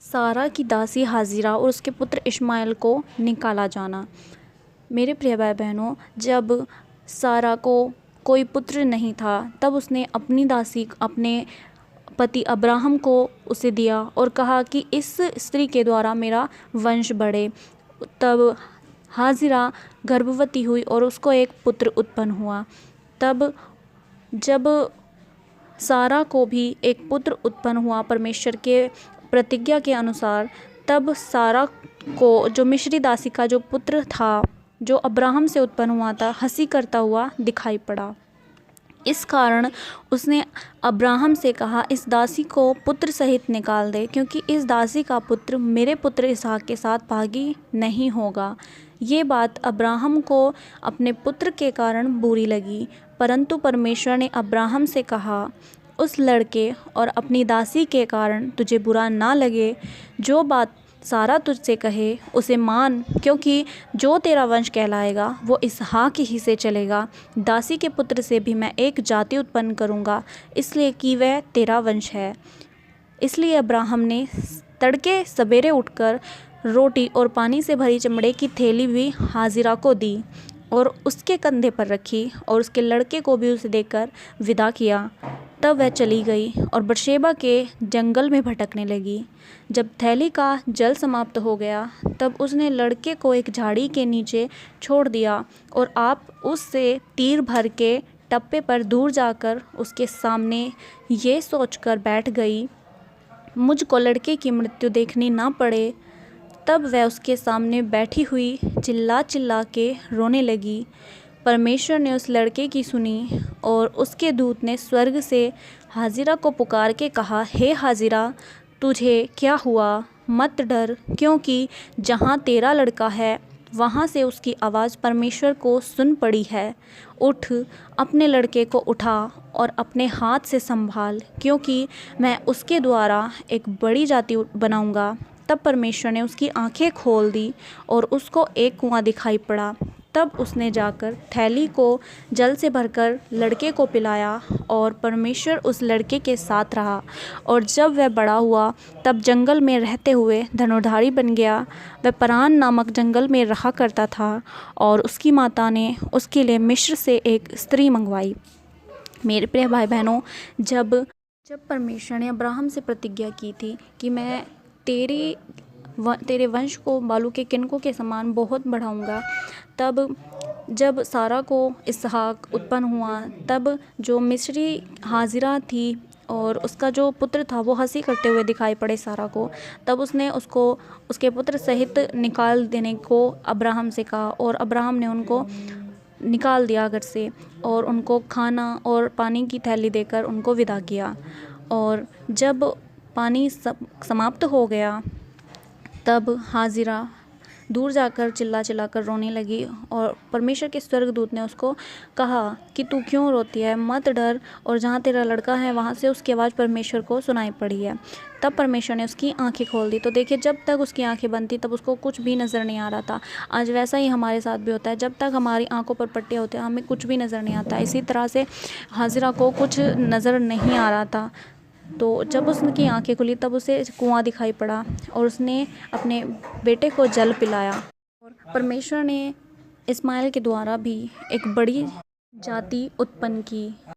सारा की दासी हाजिरा और उसके पुत्र इश्माइल को निकाला जाना। मेरे प्रिय भाई बहनों, जब सारा को कोई पुत्र नहीं था तब उसने अपनी दासी अपने पति अब्राहम को उसे दिया और कहा कि इस स्त्री के द्वारा मेरा वंश बढ़े। तब हाजिरा गर्भवती हुई और उसको एक पुत्र उत्पन्न हुआ। तब जब सारा को भी एक पुत्र उत्पन्न हुआ परमेश्वर के प्रतिज्ञा के अनुसार, तब सारा को जो मिस्री दासी का जो पुत्र था जो अब्राहम से उत्पन्न हुआ था हंसी करता हुआ दिखाई पड़ा। इस कारण उसने अब्राहम से कहा, इस दासी को पुत्र सहित निकाल दे, क्योंकि इस दासी का पुत्र मेरे पुत्र इसहाक के साथ भागी नहीं होगा। ये बात अब्राहम को अपने पुत्र के कारण बुरी लगी, परंतु परमेश्वर ने अब्राहम से कहा, उस लड़के और अपनी दासी के कारण तुझे बुरा ना लगे, जो बात सारा तुझसे कहे उसे मान, क्योंकि जो तेरा वंश कहलाएगा वो इसहाक ही से चलेगा। दासी के पुत्र से भी मैं एक जाति उत्पन्न करूँगा, इसलिए कि वह तेरा वंश है। इसलिए अब्राहम ने तड़के सवेरे उठकर रोटी और पानी से भरी चमड़े की थैली भी हाजिरा को दी और उसके कंधे पर रखी और उसके लड़के को भी उसे देकर विदा किया। तब वह चली गई और बरशेबा के जंगल में भटकने लगी। जब थैली का जल समाप्त हो गया तब उसने लड़के को एक झाड़ी के नीचे छोड़ दिया और आप उससे तीर भर के टप्पे पर दूर जाकर उसके सामने ये सोचकर बैठ गई, मुझको लड़के की मृत्यु देखनी ना पड़े। तब वह उसके सामने बैठी हुई चिल्ला चिल्ला के रोने लगी। परमेश्वर ने उस लड़के की सुनी और उसके दूत ने स्वर्ग से हाजिरा को पुकार के कहा, हे हाजिरा, तुझे क्या हुआ? मत डर, क्योंकि जहाँ तेरा लड़का है वहाँ से उसकी आवाज़ परमेश्वर को सुन पड़ी है। उठ, अपने लड़के को उठा और अपने हाथ से संभाल, क्योंकि मैं उसके द्वारा एक बड़ी जाति बनाऊंगा। तब परमेश्वर ने उसकी आंखें खोल दी और उसको एक कुआं दिखाई पड़ा। तब उसने जाकर थैली को जल से भरकर लड़के को पिलाया और परमेश्वर उस लड़के के साथ रहा। और जब वह बड़ा हुआ तब जंगल में रहते हुए धनुर्धारी बन गया। वह परान नामक जंगल में रहा करता था और उसकी माता ने उसके लिए मिस्र से एक स्त्री मंगवाई। मेरे प्रिय भाई बहनों, जब परमेश्वर ने अब्राहम से प्रतिज्ञा की थी कि मैं तेरे वंश को बालू के किनकों के समान बहुत बढ़ाऊंगा, तब जब सारा को इसहाक उत्पन्न हुआ तब जो मिस्री हाजिरा थी और उसका जो पुत्र था वो हंसी करते हुए दिखाई पड़े सारा को। तब उसने उसको उसके पुत्र सहित निकाल देने को अब्राहम से कहा और अब्राहम ने उनको निकाल दिया घर से और उनको खाना और पानी की थैली देकर उनको विदा किया। और जब पानी समाप्त हो गया तब हाजिरा दूर जाकर चिल्ला चिल्लाकर रोने लगी और परमेश्वर के स्वर्गदूत ने उसको कहा कि तू क्यों रोती है, मत डर। और जहाँ तेरा लड़का है वहाँ से उसकी आवाज़ परमेश्वर को सुनाई पड़ी है। तब परमेश्वर ने उसकी आंखें खोल दी। तो देखिए, जब तक उसकी आंखें बंद थी तब उसको कुछ भी नज़र नहीं आ रहा था। आज वैसा ही हमारे साथ भी होता है, जब तक हमारी आंखों पर पट्टे होते हैं हमें कुछ भी नज़र नहीं आता। इसी तरह से हाजिरा को कुछ नज़र नहीं आ रहा था। तो जब उसकी आंखें खुली तब उसे कुआं दिखाई पड़ा और उसने अपने बेटे को जल पिलाया। और परमेश्वर ने इस्माइल के द्वारा भी एक बड़ी जाति उत्पन्न की।